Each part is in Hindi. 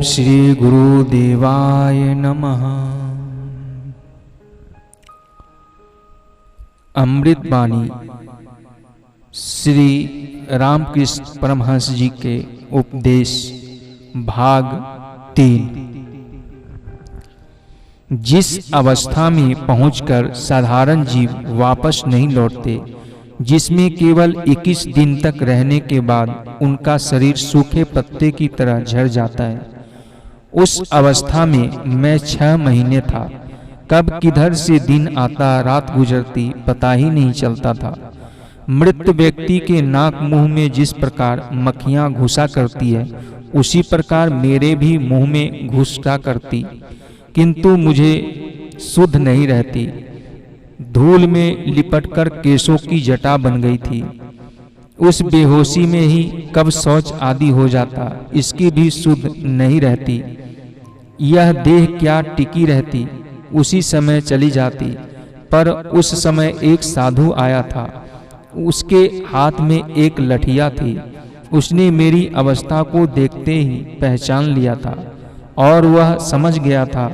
श्री गुरुदेवाय नमः। अमृत वाणी श्री रामकृष्ण परमहंस जी के उपदेश भाग 3। जिस अवस्था में पहुंचकर साधारण जीव वापस नहीं लौटते, जिसमें केवल 21 दिन तक रहने के बाद उनका शरीर सूखे पत्ते की तरह झड़ जाता है, उस अवस्था में मैं 6 महीने था। कब किधर से दिन आता रात गुजरती पता ही नहीं चलता था। मृत व्यक्ति के नाक मुंह में जिस प्रकार मक्खियां घुसा करती है, उसी प्रकार मेरे भी मुंह में घुसा करती, किंतु मुझे सुध नहीं रहती। धूल में लिपटकर केशों की जटा बन गई थी। उस बेहोशी में ही कब शौच आदि हो जाता, इसकी भी सुध नहीं रहती। यह देह क्या टिकी रहती, उसी समय चली जाती। पर उस समय एक साधु आया था, उसके हाथ में एक लठिया थी। उसने मेरी अवस्था को देखते ही पहचान लिया था और वह समझ गया था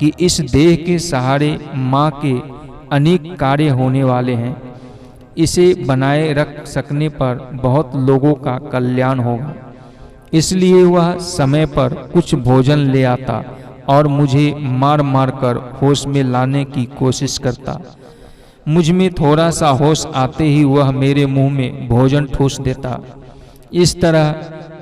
कि इस देह के सहारे माँ के अनेक कार्य होने वाले हैं। इसे बनाए रख सकने पर बहुत लोगों का कल्याण होगा। इसलिए वह समय पर कुछ भोजन ले आता और मुझे मार मार कर होश में लाने की कोशिश करता। मुझ में थोड़ा सा होश आते ही वह मेरे मुंह में भोजन ठूस देता। इस तरह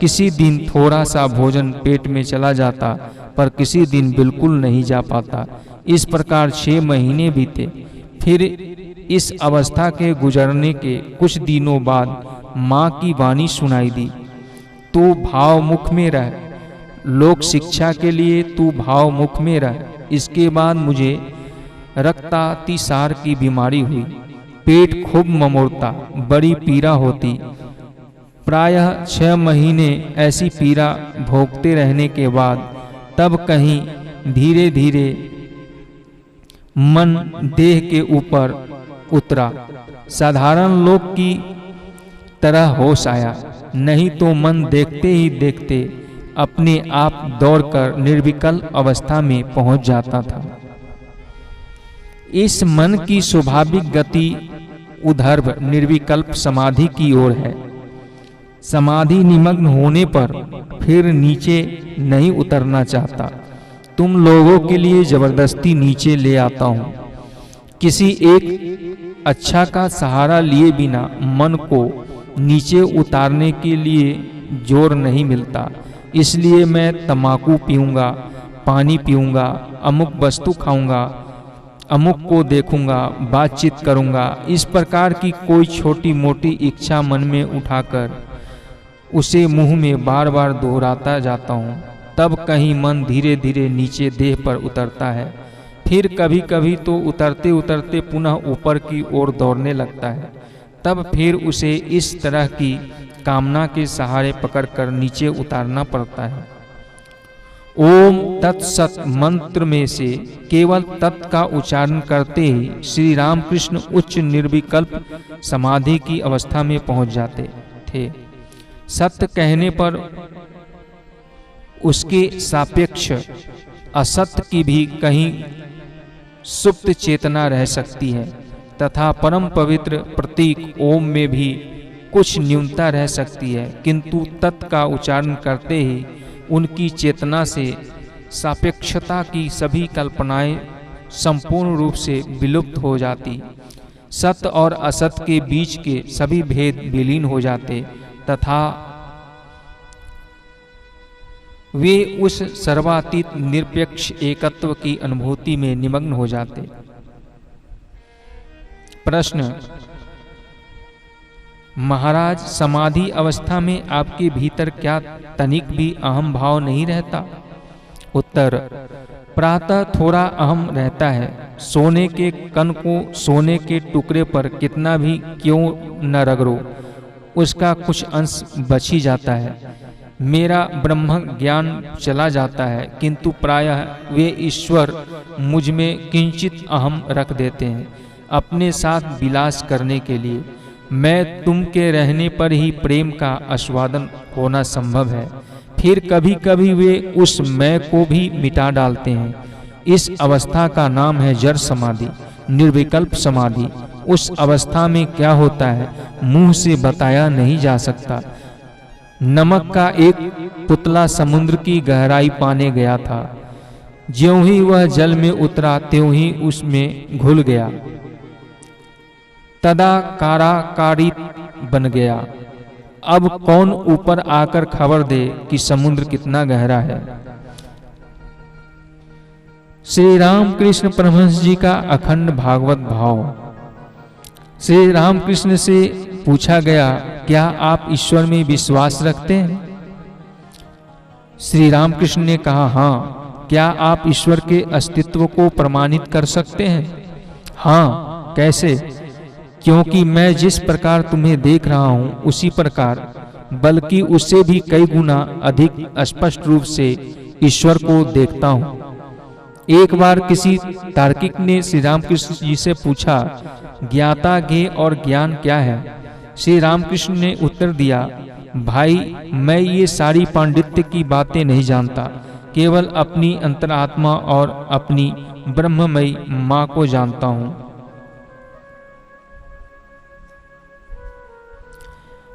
किसी दिन थोड़ा सा भोजन पेट में चला जाता, पर किसी दिन बिल्कुल नहीं जा पाता। इस प्रकार 6 महीने बीते। फिर इस अवस्था के गुजरने के कुछ दिनों बाद माँ की वाणी सुनाई दी, तू भाव मुख में रह, लोक शिक्षा के लिए तू भाव मुख में रह। इसके बाद मुझे रक्तातिसार की बीमारी हुई। पेट खूब ममोड़ता, बड़ी पीड़ा होती। प्रायः 6 महीने ऐसी पीड़ा भोगते रहने के बाद तब कहीं धीरे धीरे मन देह के ऊपर उतरा। साधारण लोग की तरह होश आया, नहीं तो मन देखते ही देखते अपने आप दौड़कर निर्विकल्प अवस्था में पहुंच जाता था। इस मन की स्वाभाविक गति उधर्व निर्विकल्प समाधि की ओर है। समाधि निमग्न होने पर फिर नीचे नहीं उतरना चाहता। तुम लोगों के लिए जबरदस्ती नीचे ले आता हूँ। किसी एक अच्छा का सहारा लिए बिना मन को नीचे उतारने के लिए जोर नहीं मिलता। इसलिए मैं तम्बाकू पीऊँगा, पानी पीऊँगा, अमुक वस्तु खाऊँगा, अमुक को देखूँगा, बातचीत करूँगा। इस प्रकार की कोई छोटी मोटी इच्छा मन में उठाकर उसे मुंह में बार बार दोहराता जाता हूँ। तब कहीं मन धीरे धीरे नीचे देह पर उतरता है। फिर कभी कभी तो उतरते उतरते पुनः ऊपर की ओर दौड़ने लगता है। तब फिर उसे इस तरह की कामना के सहारे पकड़कर नीचे उतारना पड़ता है। ओम तत्सत मंत्र में से केवल तत् का उच्चारण करते ही श्री रामकृष्ण उच्च निर्विकल्प समाधि की अवस्था में पहुंच जाते थे। सत्य कहने पर उसके सापेक्ष असत्य की भी कहीं सुप्त चेतना रह सकती है, तथा परम पवित्र प्रतीक ओम में भी कुछ न्यूनता रह सकती है। किंतु तत् का उच्चारण करते ही उनकी चेतना से सापेक्षता की सभी कल्पनाएं संपूर्ण रूप से विलुप्त हो जाती। सत्य और असत्य के बीच के सभी भेद विलीन हो जाते तथा वे उस सर्वातीत निरपेक्ष एकत्व की अनुभूति में निमग्न हो जाते। प्रश्न: महाराज, समाधि अवस्था में आपके भीतर क्या तनिक भी अहम भाव नहीं रहता? उत्तर: प्रातः थोड़ा अहम रहता है। सोने के कण को सोने के टुकड़े पर कितना भी क्यों न रगड़ो, उसका कुछ अंश बच ही जाता है। मेरा ब्रह्म ज्ञान चला जाता है, किंतु प्रायः वे ईश्वर मुझ में किंचित अहम रख देते हैं अपने साथ विलास करने के लिए। मैं तुम के रहने पर ही प्रेम का आस्वादन होना संभव है। फिर कभी कभी वे उस मैं को भी मिटा डालते हैं। इस अवस्था का नाम है जड़ समाधि, निर्विकल्प समाधि। उस अवस्था में क्या होता है मुंह से बताया नहीं जा सकता। नमक का एक पुतला समुद्र की गहराई पाने गया था। ज्यों ही वह जल में उतरा त्यों ही उसमें घुल गया, तदाकाराकारी बन गया। अब कौन ऊपर आकर खबर दे कि समुद्र कितना गहरा है। श्री रामकृष्ण परमहंस जी का अखंड भागवत भाव। श्री रामकृष्ण से पूछा गया, क्या आप ईश्वर में विश्वास रखते हैं? श्री रामकृष्ण ने कहा, हाँ। क्या आप ईश्वर के अस्तित्व को प्रमाणित कर सकते हैं? हाँ। कैसे? क्योंकि मैं जिस प्रकार तुम्हें देख रहा हूं उसी प्रकार, बल्कि उससे भी कई गुना अधिक स्पष्ट रूप से ईश्वर को देखता हूं। एक बार किसी तार्किक ने श्री रामकृष्ण जी से पूछा, ज्ञाता ज्ञेय और ज्ञान क्या है? श्री रामकृष्ण ने उत्तर दिया, भाई मैं ये सारी पांडित्य की बातें नहीं जानता, केवल अपनी अंतरात्मा और अपनी ब्रह्ममयी माँ को जानता हूँ।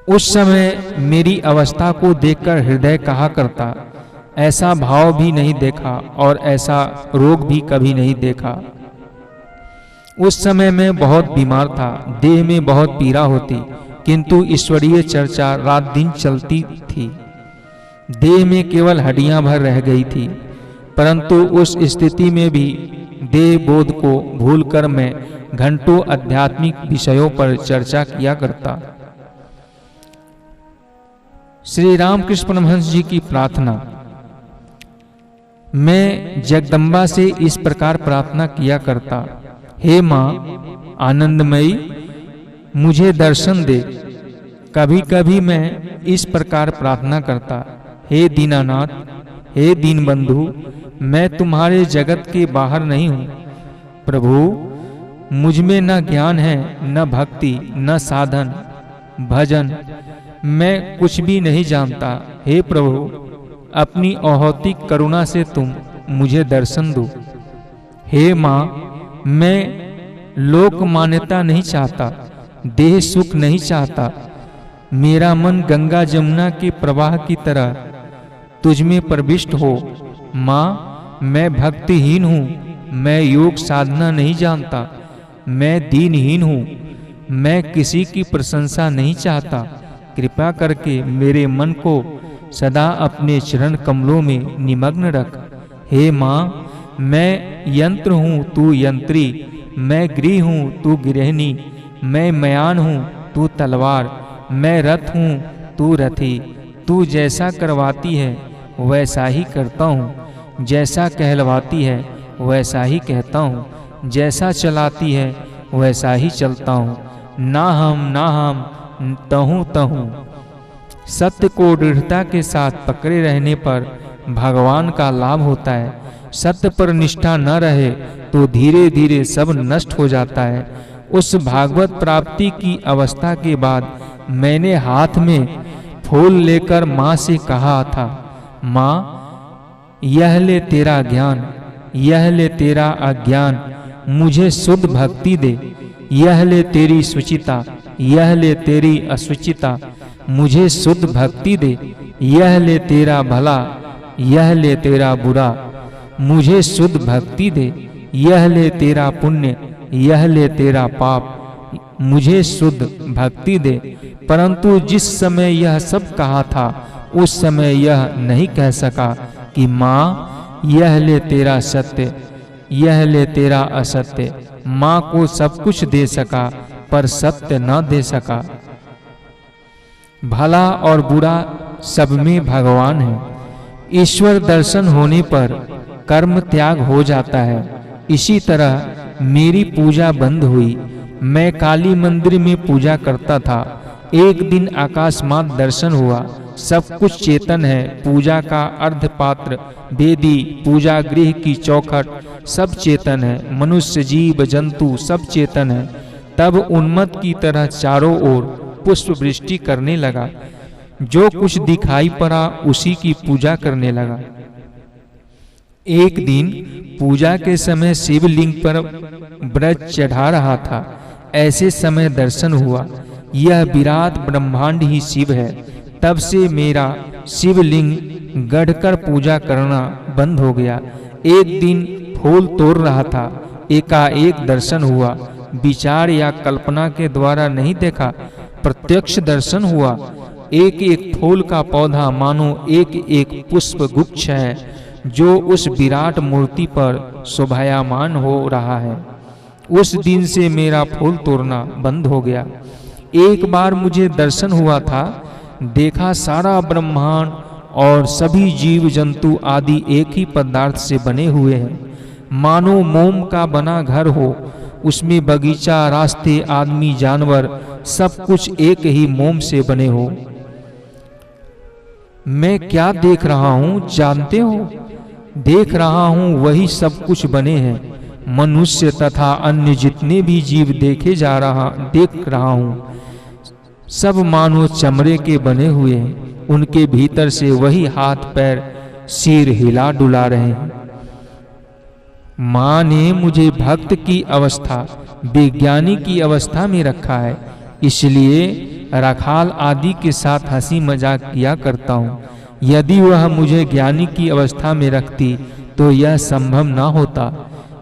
उस समय मेरी अवस्था को देखकर हृदय कहा करता, ऐसा भाव भी नहीं देखा और ऐसा रोग भी कभी नहीं देखा। उस समय मैं बहुत बीमार था, देह में बहुत पीड़ा होती, किंतु ईश्वरीय चर्चा रात दिन चलती थी। देह में केवल हड्डियां भर रह गई थी, परंतु उस स्थिति में भी देह बोध को भूलकर मैं घंटों आध्यात्मिक विषयों पर चर्चा किया करता। श्री रामकृष्ण परमहंस जी की प्रार्थना। मैं जगदम्बा से इस प्रकार प्रार्थना किया करता, हे माँ आनंदमयी मुझे दर्शन दे। कभी कभी मैं इस प्रकार प्रार्थना करता, हे दीनानाथ, हे दीनबंधु, मैं तुम्हारे जगत के बाहर नहीं हूँ। प्रभु मुझ में न ज्ञान है, न भक्ति, न साधन भजन, मैं कुछ भी नहीं जानता। हे प्रभु अपनी अहोतिक करुणा से तुम मुझे दर्शन दो। हे माँ मैं लोक मान्यता नहीं चाहता, देह सुख नहीं चाहता। मेरा मन गंगा जमुना के प्रवाह की तरह तुझ में प्रविष्ट हो। माँ मैं भक्तिहीन हूँ, मैं योग साधना नहीं जानता, मैं दीनहीन हूँ, मैं किसी की प्रशंसा नहीं चाहता। कृपा करके मेरे मन को सदा अपने चरण कमलों में निमग्न रख। हे माँ मैं यंत्र हूँ तू यंत्री, मैं गृह हूँ तू गृहिणी, मैं मयान हूँ तू तलवार, मैं रथ हूँ तू रथी। तू जैसा करवाती है वैसा ही करता हूँ, जैसा कहलवाती है वैसा ही कहता हूँ, जैसा चलाती है वैसा ही चलता हूँ। ना हम तहूँ तहूँ। सत्य को दृढ़ता के साथ पकड़े रहने पर भगवान का लाभ होता है। सत्य पर निष्ठा न रहे तो धीरे धीरे सब नष्ट हो जाता है। उस भागवत प्राप्ति की अवस्था के बाद मैंने हाथ में फूल लेकर माँ से कहा था, माँ यह ले तेरा ज्ञान, यह ले तेरा अज्ञान, मुझे शुद्ध भक्ति दे। यह ले तेरी सुचिता, यह ले तेरी असुचिता, मुझे शुद्ध भक्ति दे। यह ले तेरा भला, यह ले तेरा बुरा, मुझे शुद्ध भक्ति दे। यह ले तेरा पुण्य, यह ले तेरा पाप, मुझे शुद्ध भक्ति दे। परंतु जिस समय यह सब कहा था उस समय यह नहीं कह सका कि माँ यह ले तेरा सत्य, यह ले तेरा असत्य। माँ को सब कुछ दे सका पर सत्य न दे सका। भला और बुरा सब में भगवान है। ईश्वर दर्शन होने पर कर्म त्याग हो जाता है। इसी तरह मेरी पूजा बंद हुई। मैं काली मंदिर में पूजा करता था। एक दिन आकाशमात दर्शन हुआ। सब कुछ चेतन है। पूजा का अर्धपात्र, वेदी, पूजा गृह की चौखट सब चेतन है। मनुष्य, जीव, जंतु सब चेतन है। तब उन्मत्त की तरह चारों ओर पुष्प वृष्टि करने लगा। जो कुछ दिखाई पड़ा उसी की पूजा करने लगा। एक दिन पूजा के समय शिवलिंग पर व्रत चढ़ा रहा था। ऐसे समय दर्शन हुआ, यह विराट ब्रह्मांड ही शिव है। तब से मेरा शिवलिंग गढ़कर पूजा करना बंद हो गया। एक दिन फूल तोड़ रहा था, एकाएक दर्शन हुआ। विचार या कल्पना के द्वारा नहीं देखा, प्रत्यक्ष दर्शन हुआ। एक एक फूल का पौधा मानो एक एक पुष्प गुच्छ है जो उस विराट मूर्ति पर शोभायमान हो रहा है। उस दिन से मेरा फूल तोड़ना बंद हो गया। एक बार मुझे दर्शन हुआ था, देखा सारा ब्रह्मांड और सभी जीव जंतु आदि एक ही पदार्थ से बने हुए हैं, मानो मोम का बना घर हो। उसमें बगीचा, रास्ते, आदमी, जानवर सब कुछ एक ही मोम से बने हो। मैं क्या देख रहा हूँ जानते हो? देख रहा हूँ वही सब कुछ बने हैं। मनुष्य तथा अन्य जितने भी जीव देख रहा हूँ, सब मानो चमड़े के बने हुए हैं। उनके भीतर से वही हाथ पैर सिर हिला डुला रहे हैं। माँ ने मुझे भक्त की अवस्था, विज्ञानी की अवस्था में रखा है, इसलिए रखाल आदि के साथ हंसी मजाक किया करता हूँ। यदि वह मुझे ज्ञानी की अवस्था में रखती तो यह संभव न होता।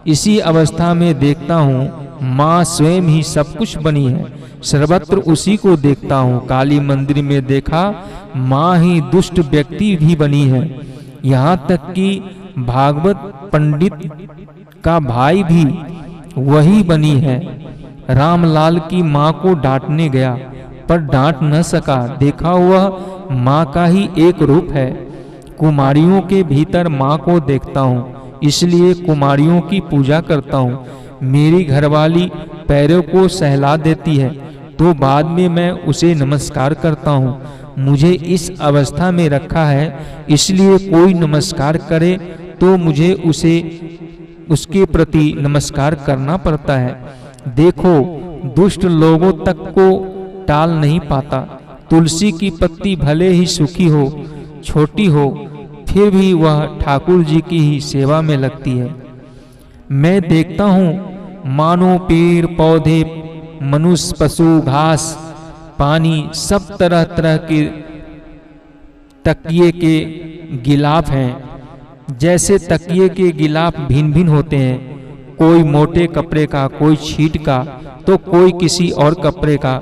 इसी अवस्था में देखता हूँ माँ स्वयं ही सब कुछ बनी है, सर्वत्र उसी को देखता हूँ। काली मंदिर में देखा, माँ ही दुष्ट व्यक्ति भी बनी है। यहाँ तक कि भागवत पंडित का भाई भी वही बनी है। रामलाल की माँ को डांटने गया पर डांट न सका, देखा वह माँ का ही एक रूप है। कुमारियों के भीतर माँ को देखता हूँ, इसलिए कुमारियों की पूजा करता हूँ। मेरी घरवाली पैरों को सहला देती है तो बाद में मैं उसे नमस्कार करता हूँ। मुझे इस अवस्था में रखा है, इसलिए कोई नमस्कार करे तो मुझे उसके प्रति नमस्कार करना पड़ता है। देखो, दुष्ट लोगों तक को टाल नहीं पाता। तुलसी की पत्ती भले ही सूखी हो, छोटी हो, फिर भी वह ठाकुर जी की ही सेवा में लगती है। मैं देखता हूँ मानो पेड़ पौधे, मनुष्य, पशु, घास, पानी, सब तरह तरह के तकिए के गिलाफ हैं। जैसे तकिए के गिलाफ भिन्न भिन्न होते हैं, कोई मोटे कपड़े का, कोई छीट का, तो कोई किसी और कपड़े का,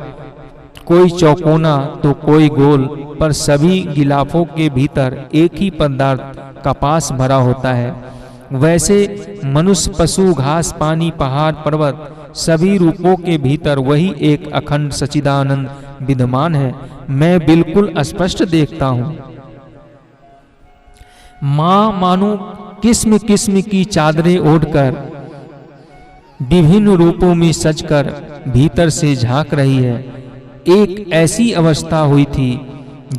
कोई चौकोना तो कोई गोल, पर सभी गिलाफों के भीतर एक ही पदार्थ कपास भरा होता है। वैसे मनुष्य, पशु, घास, पानी, पहाड़, पर्वत, सभी रूपों के भीतर वही एक अखंड सच्चिदानंद विद्यमान है। मैं बिल्कुल स्पष्ट देखता हूँ। माँ मानो किस्म किस्म की चादरें ओढ़कर, विभिन्न रूपों में सजकर भीतर से झांक रही है। एक ऐसी अवस्था हुई थी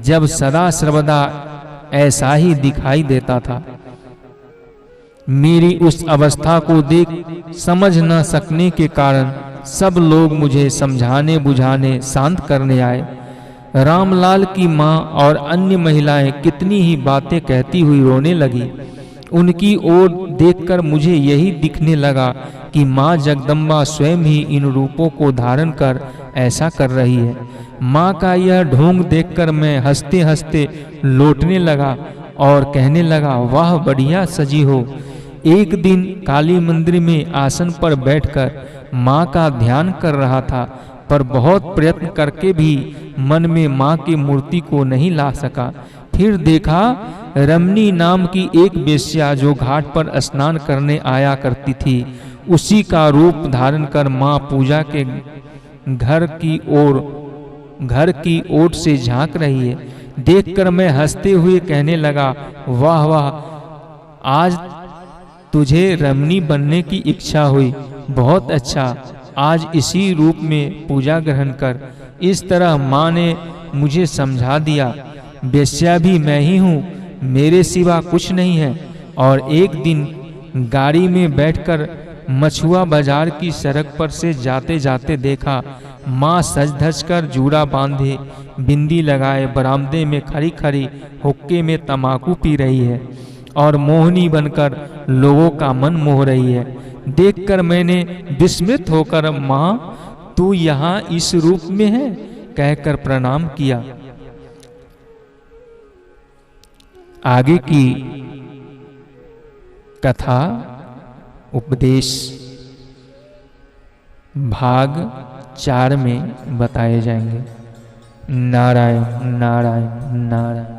जब सदा सर्वदा ऐसा ही दिखाई देता था। मेरी उस अवस्था को देख समझ न सकने के कारण सब लोग मुझे समझाने बुझाने शांत करने आए। रामलाल की माँ और अन्य महिलाएं कितनी ही बातें कहती हुई रोने लगी। उनकी ओर देखकर मुझे यही दिखने लगा कि माँ जगदम्बा स्वयं ही इन रूपों को धारण कर ऐसा कर रही है। माँ का यह ढोंग देखकर मैं हंसते हंसते लौटने लगा और कहने लगा, वाह बढ़िया सजी हो। एक दिन काली मंदिर में आसन पर बैठकर माँ का ध्यान कर रहा था, पर बहुत प्रयत्न करके भी मन में माँ की मूर्ति को नहीं ला सका। फिर देखा रमनी नाम की एक वेश्या जो घाट पर स्नान करने आया करती थी, उसी का रूप धारण कर माँ पूजा के घर की ओर से झांक रही है। देखकर मैं हंसते हुए कहने लगा, वाह वाह, आज तुझे रमणी बनने की इच्छा हुई, बहुत अच्छा, आज इसी रूप में पूजा ग्रहण कर। इस तरह माँ ने मुझे समझा दिया, वेश्या भी मैं ही हूँ, मेरे सिवा कुछ नहीं है। और एक दिन गाड़ी में बैठकर मछुआ बाजार की सड़क पर से जाते जाते देखा माँ सज धज कर जूड़ा बांधे, बिंदी लगाए बरामदे में खड़ी खड़ी हुक्के में तमाकू पी रही है और मोहनी बनकर लोगों का मन मोह रही है। देखकर मैंने विस्मित होकर माँ तू यहाँ इस रूप में है कहकर प्रणाम किया। आगे की कथा उपदेश भाग 4 में बताए जाएंगे। नारायण नारायण नारायण।